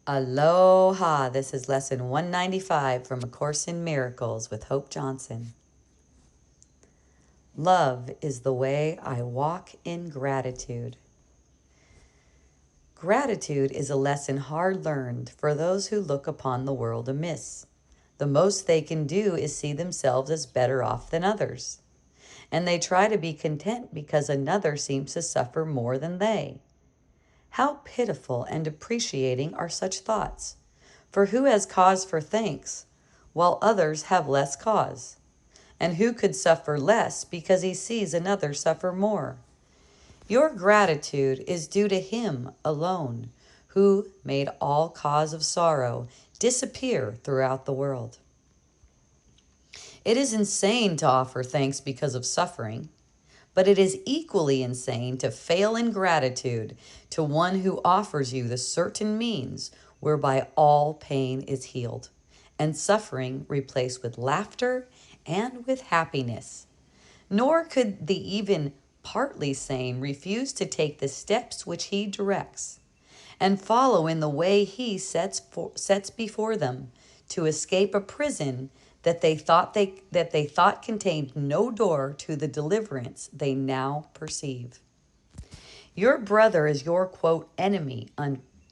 Aloha! This is lesson 195 from A Course in Miracles with Hope Johnson. Love is the way I walk in gratitude. Gratitude is a lesson hard learned for those who look upon the world amiss. The most they can do is see themselves as better off than others. And they try to be content because another seems to suffer more than they. How pitiful and depreciating are such thoughts! For who has cause for thanks, while others have less cause? And who could suffer less because he sees another suffer more? Your gratitude is due to Him alone, who made all cause of sorrow disappear throughout the world. It is insane to offer thanks because of suffering, but it is equally insane to fail in gratitude to one who offers you the certain means whereby all pain is healed, and suffering replaced with laughter and with happiness. Nor could the even partly sane refuse to take the steps which He directs, and follow in the way He sets before them, to escape a prison that they thought contained no door to the deliverance they now perceive. Your brother is your, quote, enemy,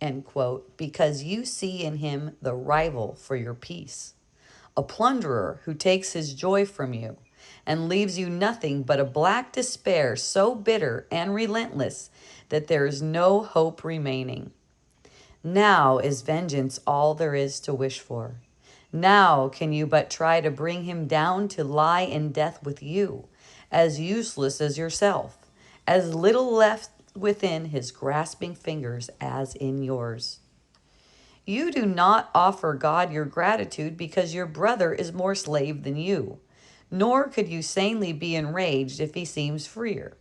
end quote, because you see in him the rival for your peace, a plunderer who takes his joy from you and leaves you nothing but a black despair so bitter and relentless that there is no hope remaining. Now is vengeance all there is to wish for. Now can you but try to bring him down to lie in death with you, as useless as yourself, as little left within his grasping fingers as in yours. You do not offer God your gratitude because your brother is more slave than you, nor could you sanely be enraged if he seems freer.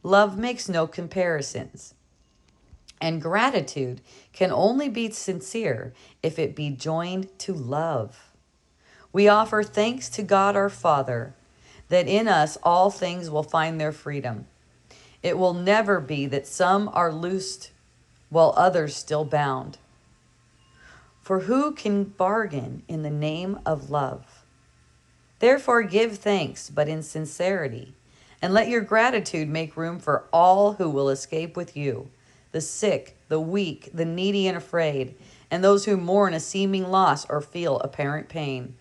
Love makes no comparisons. And gratitude can only be sincere if it be joined to love. We offer thanks to God our Father, that in us all things will find their freedom. It will never be that some are loosed while others still bound. For who can bargain in the name of love? Therefore give thanks, but in sincerity, and let your gratitude make room for all who will escape with you, the sick, the weak, the needy and afraid, and those who mourn a seeming loss or feel apparent pain,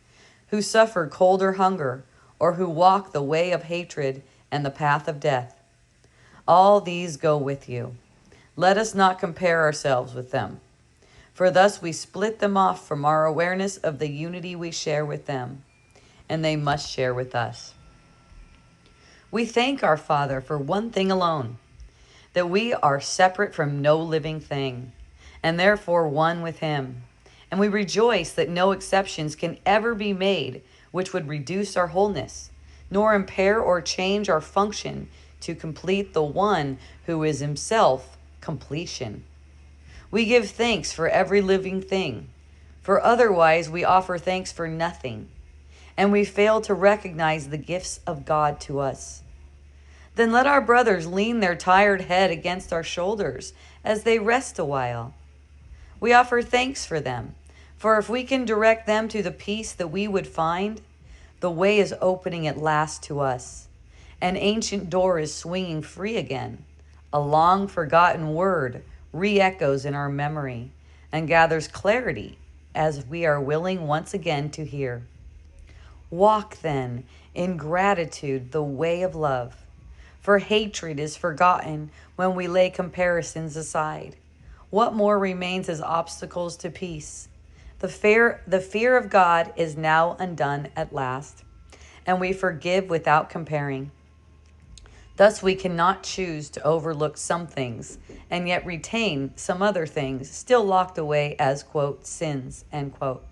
who suffer cold or hunger, or who walk the way of hatred and the path of death. All these go with you. Let us not compare ourselves with them, for thus we split them off from our awareness of the unity we share with them, and they must share with us. We thank our Father for one thing alone, that we are separate from no living thing, and therefore one with Him. And we rejoice that no exceptions can ever be made which would reduce our wholeness, nor impair or change our function to complete the one who is Himself completion. We give thanks for every living thing, for otherwise we offer thanks for nothing, and we fail to recognize the gifts of God to us. Then let our brothers lean their tired head against our shoulders as they rest a while. We offer thanks for them, for if we can direct them to the peace that we would find, the way is opening at last to us. An ancient door is swinging free again. A long-forgotten word re-echoes in our memory and gathers clarity as we are willing once again to hear. Walk, then, in gratitude the way of love. For hatred is forgotten when we lay comparisons aside. What more remains as obstacles to peace? The fear of God is now undone at last, and we forgive without comparing. Thus we cannot choose to overlook some things and yet retain some other things still locked away as, quote, sins, end quote.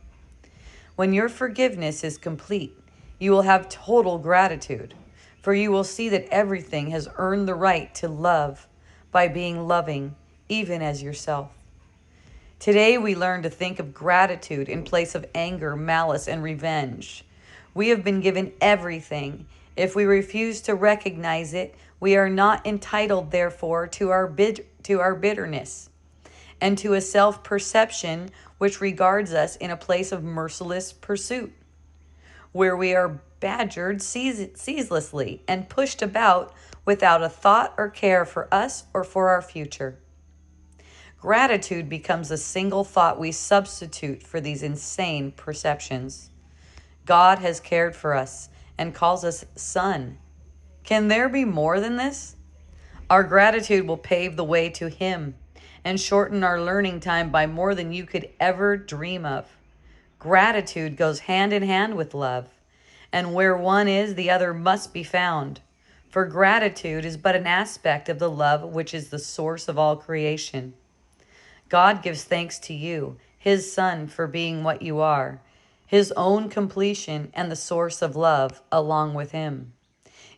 When your forgiveness is complete, you will have total gratitude, for you will see that everything has earned the right to love by being loving, even as yourself. Today we learn to think of gratitude in place of anger, malice, and revenge. We have been given everything. If we refuse to recognize it, we are not entitled, therefore, to our bitterness. and to a self-perception which regards us in a place of merciless pursuit, where we are badgered ceaselessly and pushed about without a thought or care for us or for our future. Gratitude becomes a single thought we substitute for these insane perceptions. God has cared for us and calls us son. Can there be more than this? Our gratitude will pave the way to Him and shorten our learning time by more than you could ever dream of. Gratitude goes hand in hand with love, and where one is, the other must be found. For gratitude is but an aspect of the love which is the source of all creation. God gives thanks to you, His Son, for being what you are, His own completion and the source of love along with Him.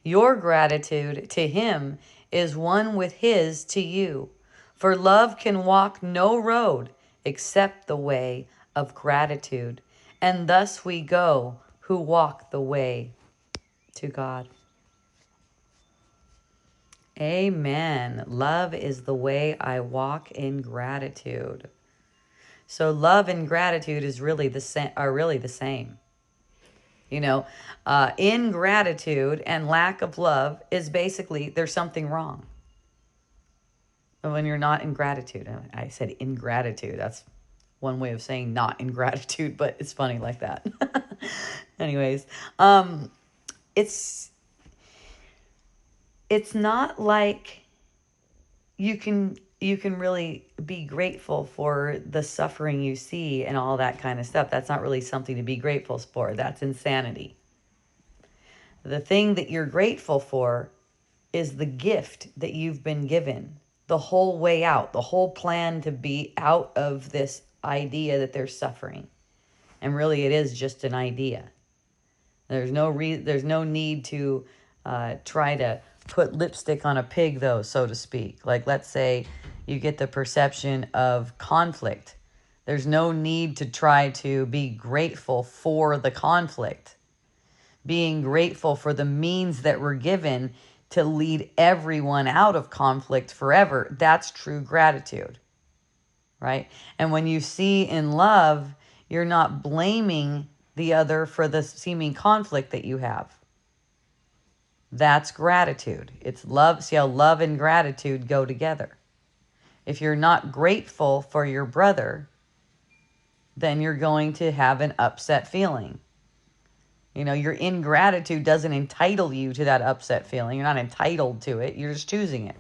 Your gratitude to Him is one with His to you, for love can walk no road except the way of gratitude, and thus we go who walk the way to God. Amen. Love is the way I walk in gratitude. So love and gratitude is really are really the same. Ingratitude and lack of love is basically there's something wrong. When you're not in gratitude, I said ingratitude. That's one way of saying not in gratitude, but it's funny like that. Anyways, it's not like you can really be grateful for the suffering you see and all that kind of stuff. That's not really something to be grateful for. That's insanity. The thing that you're grateful for is the gift that you've been given, the whole way out, the whole plan to be out of this idea that they're suffering. And really it is just an idea. There's no need to try to put lipstick on a pig, though, so to speak. Like, let's say you get the perception of conflict. There's no need to try to be grateful for the conflict. Being grateful for the means that were given to lead everyone out of conflict forever. That's true gratitude, right? And when you see in love, you're not blaming the other for the seeming conflict that you have. That's gratitude. It's love. See how love and gratitude go together. If you're not grateful for your brother, then you're going to have an upset feeling. Your ingratitude doesn't entitle you to that upset feeling. You're not entitled to it. You're just choosing it.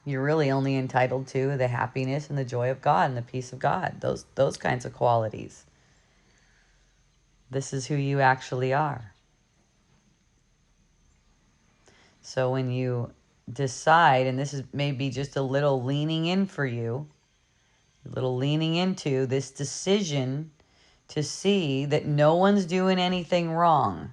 You're really only entitled to the happiness and the joy of God and the peace of God. Those kinds of qualities. This is who you actually are. So when you decide, and this is maybe just a little leaning in for you, a little leaning into this decision to see that no one's doing anything wrong.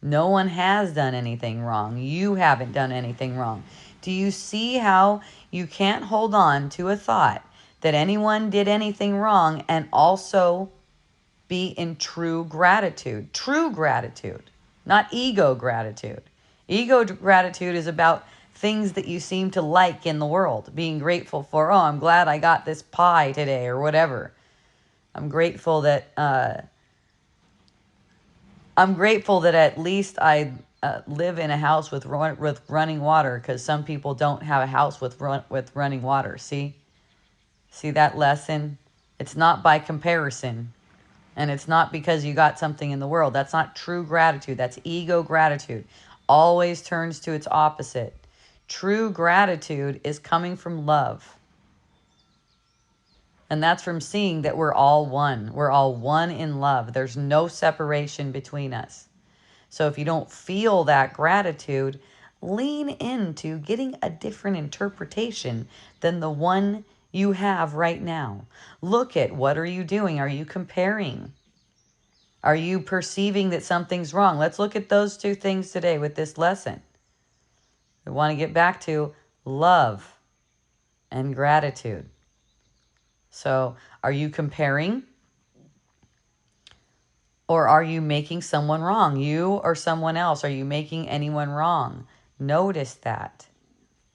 No one has done anything wrong. You haven't done anything wrong. Do you see how you can't hold on to a thought that anyone did anything wrong and also be in true gratitude? True gratitude, not ego gratitude. Ego gratitude is about things that you seem to like in the world. Being grateful for, I'm glad I got this pie today or whatever. I'm grateful that at least I live in a house with running water, because some people don't have a house with running water. See that lesson? It's not by comparison. And it's not because you got something in the world. That's not true gratitude. That's ego gratitude. Always turns to its opposite. True gratitude is coming from love. And that's from seeing that we're all one. We're all one in love. There's no separation between us. So if you don't feel that gratitude, lean into getting a different interpretation than the one you have right now. Look at, what are you doing? Are you comparing? Are you perceiving that something's wrong? Let's look at those two things today with this lesson. We want to get back to love and gratitude. So, are you comparing? Or are you making someone wrong? You or someone else? Are you making anyone wrong? Notice that.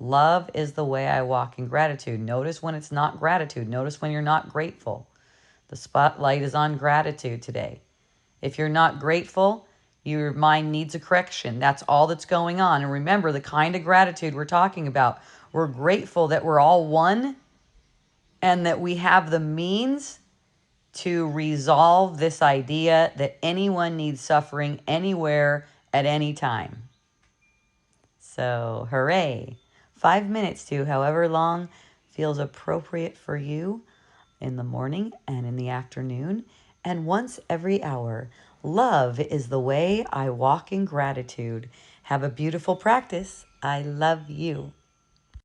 Love is the way I walk in gratitude. Notice when it's not gratitude. Notice when you're not grateful. The spotlight is on gratitude today. If you're not grateful, your mind needs a correction. That's all that's going on. And remember the kind of gratitude we're talking about. We're grateful that we're all one and that we have the means to resolve this idea that anyone needs suffering anywhere at any time. So, hooray. 5 minutes to however long feels appropriate for you in the morning and in the afternoon. And once every hour, love is the way I walk in gratitude. Have a beautiful practice. I love you.